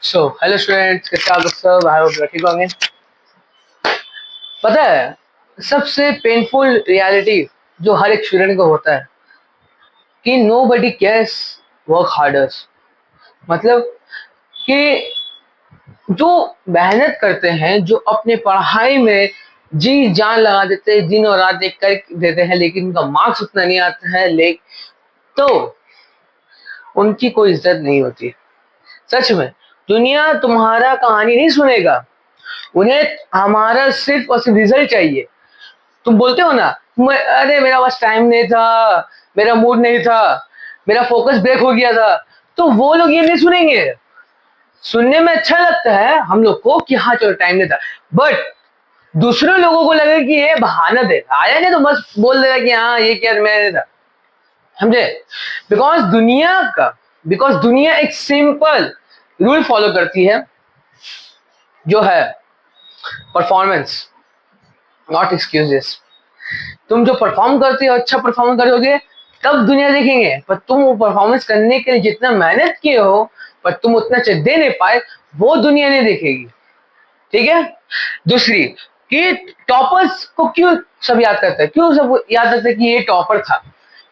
So hello students, कैसे आप लोग सब? आई होप ठीक होंगे। पता है, सबसे पेनफुल रियलिटी जो हर एक स्टूडेंट को होता है कि नो बडी केयर्स वर्क हार्डर्स। मतलब कि जो मेहनत करते हैं, जो अपने पढ़ाई में जी जान लगा देते हैं, दिन और रात एक कर देते हैं, लेकिन उनका मार्क्स उतना नहीं आता है, तो उनकी कोई इज्जत नहीं होती। सच में दुनिया तुम्हारा कहानी नहीं सुनेगा, उन्हें हमारा सिर्फ और सिर्फ रिजल्ट चाहिए। तुम बोलते हो ना, अरे मेरा बस टाइम नहीं था, मेरा मूड नहीं था, मेरा फोकस ब्रेक हो गया था, तो वो लोग ये नहीं सुनेंगे। सुनने में अच्छा लगता है हम लोग को कि हाँ चलो टाइम नहीं था, बट दूसरे लोगों को लगे कि ये बहाना दे आया नहीं, तो बस बोल दे रहा कि हाँ ये क्या मैं नहीं था। समझे? बिकॉज बिकॉज दुनिया एक सिंपल रूल फॉलो करती है, जो है परफॉर्मेंस, नॉट एक्सक्यूजेस। तुम जो परफॉर्म करते हो, अच्छा परफॉर्म करोगे तब दुनिया देखेंगे, पर तुम वो परफॉर्मेंस करने के लिए जितना मेहनत किए हो पर तुम उतना दे नहीं पाए, वो दुनिया नहीं देखेगी। ठीक है? दूसरी कि टॉपर्स को क्यों सब याद करते हैं, क्यों सब याद करते हैं कि ये टॉपर था?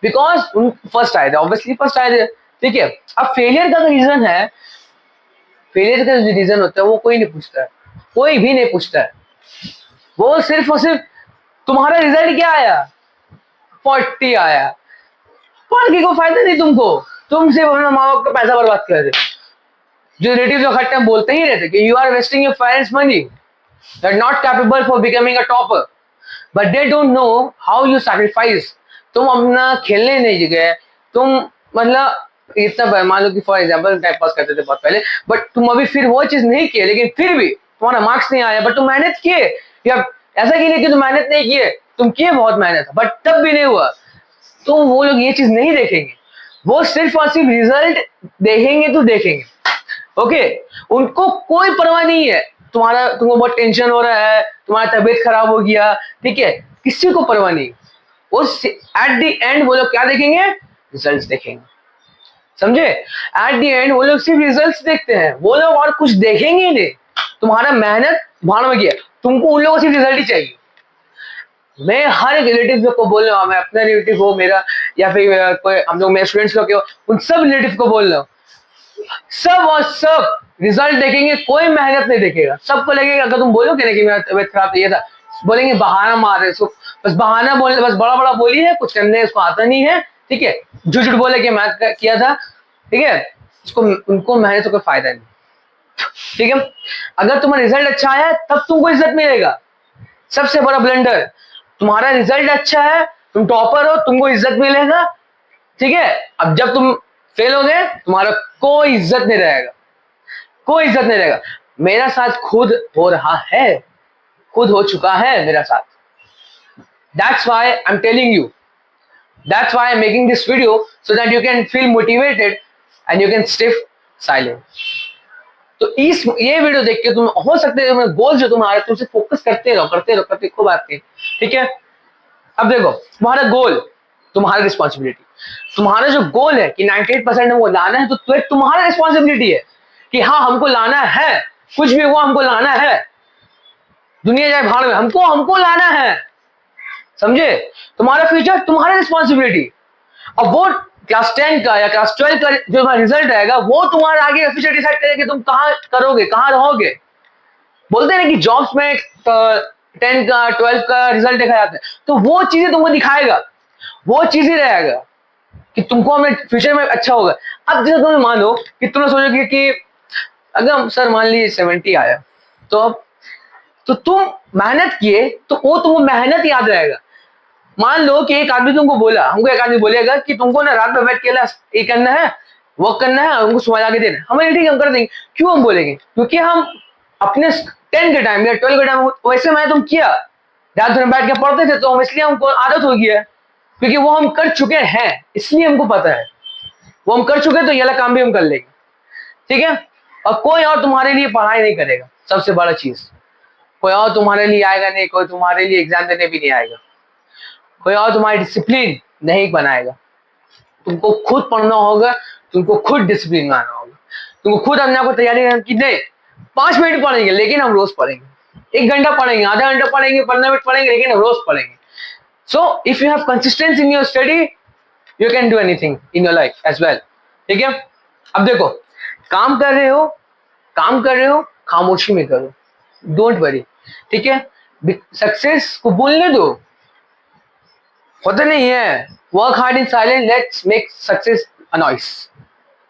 बिकॉज उन फर्स्ट आए थे, ऑब्वियसली फर्स्ट आए थे। ठीक है? अब फेलियर का रीजन है, फेलियर का जो रीजन होता है वो कोई नहीं पूछता है, कोई भी नहीं पूछता है। वो सिर्फ और सिर्फ तुम्हारा रिजल्ट क्या आया, 40 आया, पढ़ के कोई फायदा नहीं तुमको। तुम सिर्फ अपने माँ बाप का पैसा बर्बाद कर रहे हो। जो रिलेटिव जो हर टाइम बोलते ही रहते कि you are wasting your parents money, they are not capable for becoming a topper, but they don't know how you sacrifice. तुम अपना खेलने नहीं गए, तुम मतलब इतना मान लो कि फॉर एग्जाम्पल टाइम पास करते थे बहुत पहले, बट तुम अभी फिर वो चीज नहीं किए, लेकिन फिर भी तुम्हारा मार्क्स नहीं आया, बट तुम मेहनत किए। या ऐसा कि नहीं कि तुम मेहनत नहीं किए, तुम किए बहुत मेहनत, बट तब भी नहीं हुआ, तो वो लोग ये चीज नहीं देखेंगे। वो सिर्फ और सिर्फ रिजल्ट देखेंगे तो देखेंगे। ओके? उनको कोई परवाह नहीं है तुम्हारा, तुमको बहुत टेंशन हो रहा है, तुम्हारा तबीयत खराब हो गया, ठीक है, किसी को परवाह नहीं। उस एट द एंड वो लोग क्या देखेंगे? रिजल्ट्स देखेंगे। समझे? एट द एंड वो लोग सिर्फ रिजल्ट्स देखते हैं, वो लोग और कुछ देखेंगे ही नहीं। तुम्हारा मेहनत भाड़ में गया, तुमको उन लोगों को सिर्फ रिजल्ट ही चाहिए। मैं हर एक रिलेटिव को बोल रहा हूँ, मैं अपना रिलेटिव हो मेरा, या फिर कोई हम लोग मेरे स्टूडेंट्स लोग के हो, उन सब रिलेटिव को बोल रहा हूँ, सब और सब रिजल्ट देखेंगे, कोई मेहनत नहीं देखेगा। सबको लगेगा, अगर तुम बोलोगे ना कि मेरा तबियत खराब था, ये था, बोलेंगे बहाना मार रहे हो, बस बहाना बोल, बस बड़ा बड़ा बोली है, कुछ करने इसको आता नहीं है। ठीक है? झूठ झूठ बोले कि मैं किया था। ठीक है? इसको उनको मेहनत से कोई फायदा नहीं। ठीक है? अगर तुम्हारा रिजल्ट अच्छा आया तब तुमको इज्जत मिलेगा। सबसे बड़ा ब्लंडर, तुम्हारा रिजल्ट अच्छा है, तुम टॉपर हो, तुमको इज्जत मिलेगा। ठीक है? अब जब तुम फेल हो गए, तुम्हारा कोई इज्जत नहीं रहेगा, कोई इज्जत नहीं रहेगा। मेरा साथ खुद हो रहा है, खुद हो चुका है मेरा साथ। That's why I am telling you, that's why I am making this video, so that you can feel motivated and you can stay silent. तो इस ये वीडियो देख के तुम हो सकते है गोल जो तुम्हारे, तुमसे फोकस करते रहो, करते रहो, करते खूब आते हैं। ठीक है? अब देखो, तुम्हारा गोल, तुम्हारी रिस्पॉन्सिबिलिटी, तुम्हारा जो गोल है कि 98% हमको लाना है, तो तुम्हारा रिस्पॉन्सिबिलिटी है कि हाँ हमको लाना है, कुछ भी हुआ हमको लाना है, दुनिया जाए भाड़ में, हमको हमको लाना है। समझे? तुम्हारा फ्यूचर तुम्हारी रिस्पॉन्सिबिलिटी। अब वो क्लास 10 का या क्लास 12 का जो रिजल्ट आएगा, वो तुम्हारा आगे फ्यूचर डिसाइड करेगा कि तुम कहाँ करोगे, कहाँ रहोगे। बोलते हैं कि जॉब्स में 10 का 12 का रिजल्ट देखा जाता है, तो वो चीजें तुमको दिखाएगा, वो चीज ही रहेगा कि तुमको हमें फ्यूचर में अच्छा होगा। अब जैसे तुम्हें मान लो कि तुमने सोचोगे कि अगर सर मान लीजिए 70 आया, तो अब तो तुम मेहनत किए तो वो तुमको मेहनत याद रहेगा। मान लो कि एक आदमी तुमको बोला, हमको एक आदमी बोलेगा कि तुमको ना रात में बैठ के ये करना है, वर्क करना है, हमको सुबह जाके देना है, हमें ठीक हम कर देंगे। क्यों हम बोलेंगे? क्योंकि हम अपने 10 के टाइम या 12 के टाइम वैसे मैंने तुम किया, रात भर बैठ के पढ़ते थे, तो इसलिए हमको आदत हो गया है, क्योंकि वो हम कर चुके हैं, इसलिए हमको पता है वो हम कर चुके हैं, तो ये वाला काम भी हम कर लेंगे। ठीक है? और कोई और तुम्हारे लिए पढ़ाई नहीं करेगा, सबसे बड़ा चीज, कोई और तुम्हारे लिए आएगा नहीं, कोई तुम्हारे लिए एग्जाम देने भी नहीं आएगा, कोई और तुम्हारी डिसिप्लिन नहीं बनाएगा। तुमको खुद पढ़ना होगा, तुमको खुद डिसिप्लिन बनाना होगा। तुमको खुद अपने आप को तैयारी करना कि नहीं 5 मिनट पढ़ेंगे लेकिन हम रोज पढ़ेंगे, 1 घंटा पढ़ेंगे, आधा घंटा पढ़ेंगे, 15 मिनट पढ़ेंगे, लेकिन हम रोज पढ़ेंगे. So if you have consistency in your study you can do anything in your life as well. ठीक है. अब देखो, काम कर रहे हो, काम कर रहे हो, खामोशी में करो, डोंट वरी. ठीक है. सक्सेस को बोलने दो, होता नहीं है. Work hard in silence, let's make success a noise.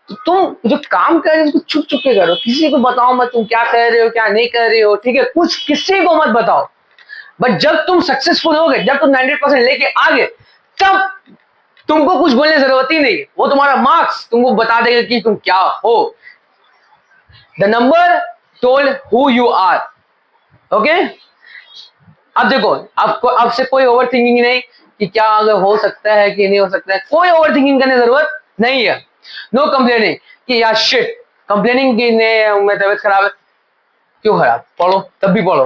तो तुम जो काम कर रहे हो उसको चुप चुप के करो, किसी को बताओ मत तुम क्या कर रहे हो क्या नहीं कर रहे हो. ठीक है. कुछ किसी को मत बताओ. बट जब तुम सक्सेसफुल हो गए, जब तुम 90% लेके आ गए, तब तुमको कुछ बोलने की जरूरत ही नहीं. वो तुम्हारा मार्क्स तुमको बता देगा कि तुम क्या हो. The number told who you are. Okay. अब देखो, आपको आपसे कोई ओवर थिंकिंग नहीं कि क्या अगर हो सकता है कि नहीं हो सकता है. कोई ओवर थिंकिंग करने की जरूरत नहीं है. नो कंप्लेनिंग कि यार शिट, कंप्लेनिंग की मैं तबीयत खराब है. क्यों खराब, पढ़ो, तब भी पढ़ो.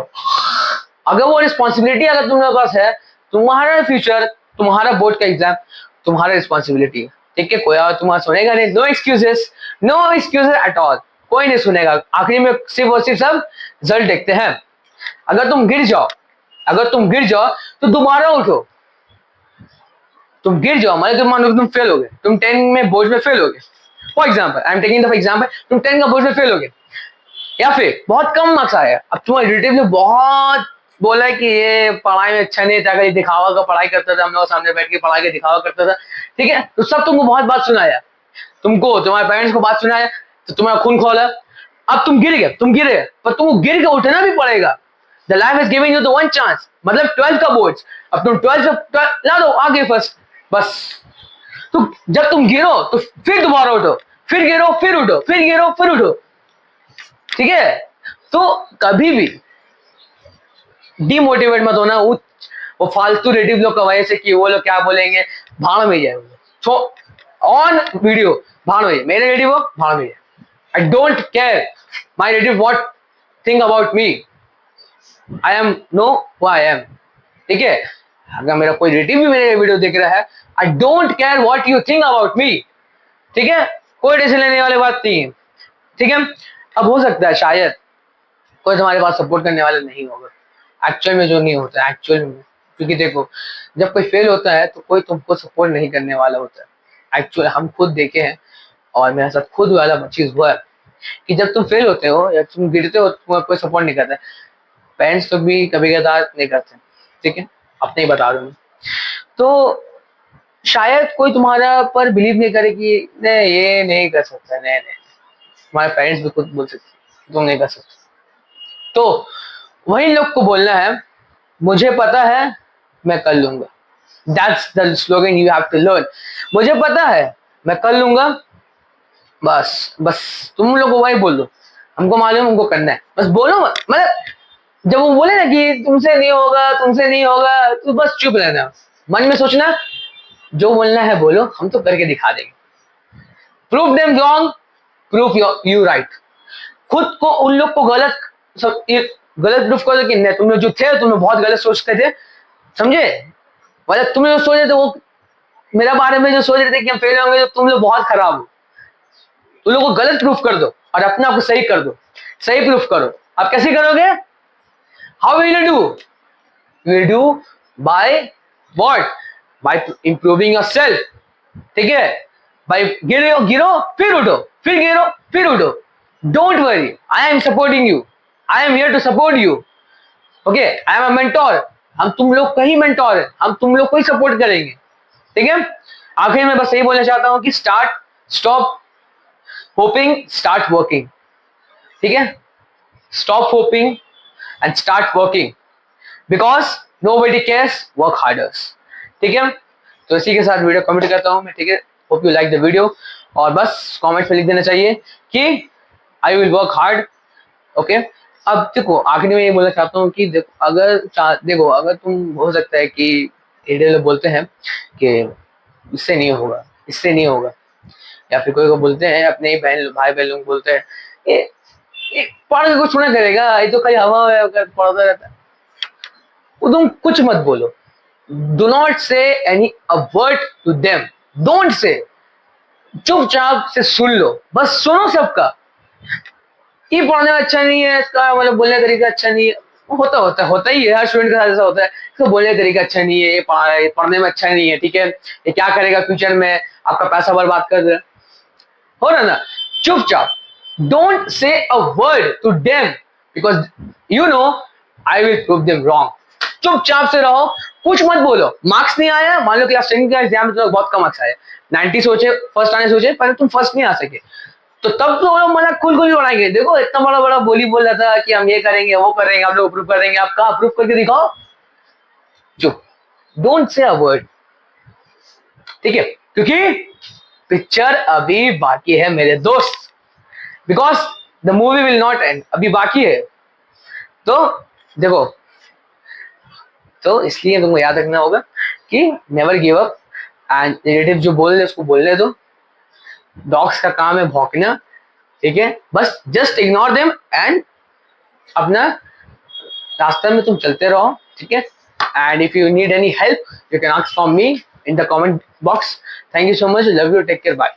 अगर वो रिस्पॉन्सिबिलिटी अगर तुम्हारे पास है, तुम्हारा फ्यूचर, तुम्हारा बोर्ड का एग्जाम तुम्हारा रिस्पॉन्सिबिलिटी है. ठीक है. कोई और तुम्हारा सुनेगा नहीं. No excuses, no excuses at all. कोई नहीं सुनेगा. आखिरी में सिर्फ और सिर्फ सब रिजल्ट देखते हैं. अगर तुम गिर जाओ, अगर तुम गिर जाओ तो दोबारा उठो. तुम गिर जाओ मतलब तुम मानो तुम फेल हो गए, तुम 10 में बोर्ड में फेल हो गए. For example, I am taking the example, तुम 10 का बोर्ड में फेल हो गए या फिर बहुत कम मार्क्स आया. अब तुम्हारे रिलेटिव ने बहुत बोला है कि ये पढ़ाई में अच्छा नहीं था, कहीं दिखावा का पढ़ाई करता था, हम लोग सामने बैठ के पढ़ाई के दिखावा करता था. ठीक है. तो सब तुमको बहुत बात सुनाया, तुमको तुम्हारे पेरेंट्स को बात सुनाया, तो तुम्हारा खून खोला. अब तुम गिर गए, तुम गिरे, पर तुमको गिर के उठना भी पड़ेगा. The life is giving you the one chance. मतलब 12 का बोर्ड, अब तुम 12 ला दो, आगे फर्स्ट, बस. तो जब तुम गिरो तो फिर दोबारा उठो, फिर गिरो फिर उठो, फिर गिरो फिर उठो. ठीक है. तो कभी भी डिमोटिवेट मत होना वो फालतू रेडियो लोग का वजह से कि वो लोग क्या बोलेंगे, भाड़ में जाए. तो ऑन वीडियो भाड़ में, मेरे रेडियो भाड़ में. I don't care my radio what think about me. I am know who I am. ठीक है. अगर मेरा कोई रिलेटिव भी मेरे वीडियो देख रहा है, I don't care what you think about me. ठीक है. कोई टेंशन लेने वाली बात नहीं है. ठीक है. अब हो सकता है शायद कोई तुम्हारे पास सपोर्ट करने वाला नहीं होगा, एक्चुअल में जो नहीं होता है एक्चुअल में. क्योंकि देखो, जब कोई फेल होता है तो कोई तुमको सपोर्ट नहीं करने वाला होता है. एक्चुअल हम खुद देखे हैं और मेरे साथ खुद वाला चीज हुआ है कि जब तुम फेल होते हो या तुम गिरते हो तो कोई सपोर्ट नहीं करता है. पेरेंट्स तो भी कभी कदार नहीं करते. ठीक है. अपने ही बता दूँ तो शायद कोई तुम्हारा पर बिलीव नहीं करे कि नहीं ये नहीं कर सकता, नहीं नहीं. तुम्हारे पेरेंट्स भी खुद बोल सकते तुम नहीं कर सकते. तो वही लोग को बोलना है मुझे पता है मैं कर लूंगा. That's the slogan you have to learn. मुझे पता है मैं कर लूंगा. बस बस तुम लोग को वही बोल दो, हमको मालूम हमको करना है, बस बोलो. मतलब जब वो बोले ना कि तुमसे नहीं होगा तुमसे नहीं होगा, तो बस चुप रहना, मन में सोचना जो बोलना है बोलो, हम तो करके दिखा देंगे. Prove them wrong, prove you right. खुद को उन लोग को गलत गलत प्रूफ कर दो कि नहीं तुम लोग जो थे तुम लोग बहुत गलत सोचते थे. समझे. मतलब तुम लोग सोच रहे थे वो मेरा बारे में जो सोच रहे थे कि हम फेल होंगे, तो तुम लोग बहुत खराब हो. तुम लोग को गलत प्रूफ कर दो और अपने आप को सही कर दो. सही प्रूफ करो. आप कैसे करोगे? How will you do? You do by what? By improving yourself. ठीक है. बाय गिरो गिरो फिर उठो, फिर गिरो फिर उठो. Don't worry, I am supporting you. I am here to support you. Okay. I am a mentor. हम तुम लोग का ही मेंटोर है, हम तुम लोग को ही सपोर्ट करेंगे. ठीक है. आखिर में बस यही बोलना चाहता हूं कि स्टॉप होपिंग, स्टार्ट वर्किंग. ठीक है. Stop hoping and start working because nobody cares, work harders. ठीक है. तो इसी के साथ वीडियो कमेंट करता हूं मैं. ठीक है. Hope you like the video. और बस कमेंट में लिख देना चाहिए कि I will work hard. Okay. अब देखो, आखिर में ये बोलना चाहता हूँ कि देखो अगर तुम, हो सकता है कि एडे लोग बोलते हैं कि इससे नहीं होगा, इससे नहीं होगा, या फिर कोई को बोलते हैं अपने भाई बहन लोग बोलते हैं ये पढ़ के कुछ ना करेगा, ये तो कहीं हवा पढ़ता रहता है. तुम कुछ मत बोलो. Do not say any a word to them. Don't say. चुपचाप से सुन लो, बस सुनो सबका. ये पढ़ने में अच्छा नहीं है, इसका मतलब बोलने का तरीका अच्छा नहीं है, होता ही है, हर स्टूडेंट के साथ ऐसा होता है, इसका बोलने का तरीका अच्छा नहीं है, ये पढ़ने में अच्छा नहीं है, ठीक है, ये क्या करेगा फ्यूचर में, आपका पैसा बर्बाद कर दे, हो रहा ना। चुपचाप, don't say a word to them, because you know I will prove them wrong. चुपचाप से रहो, कुछ मत बोलो। मार्क्स नहीं आया, मान लो क्लास 10 का एग्जाम में तुम्हें बहुत कम मार्क्स आए, 90 सोचे फर्स्ट आने सोचे, पर तुम फर्स्ट नहीं आ सके, तो तब तो वो लोग मजाक खुल खुल उड़ाएंगे, देखो इतना बड़ा बड़ा बोली बोल रहा था कि हम ये करेंगे वो करेंगे, आप लोग अप्रूव कर देंगे, आप कहा अप्रूव करके दिखाओ। चुप, डोंट से अ वर्ड, ठीक है, क्योंकि पिक्चर अभी बाकी है मेरे दोस्त, because the movie will not and, अभी बाकी है। तो देखो, तो इसलिए तुमको याद रखना होगा कि never give up, and relative जो बोल रहे उसको बोलने दो, डॉग्स का काम है भौंकना, ठीक है, बस जस्ट इग्नोर देम एंड अपना रास्ते में तुम चलते रहो, ठीक है। And if you need any help you can ask from me in the comment box. Thank you so much, love you, take care, bye.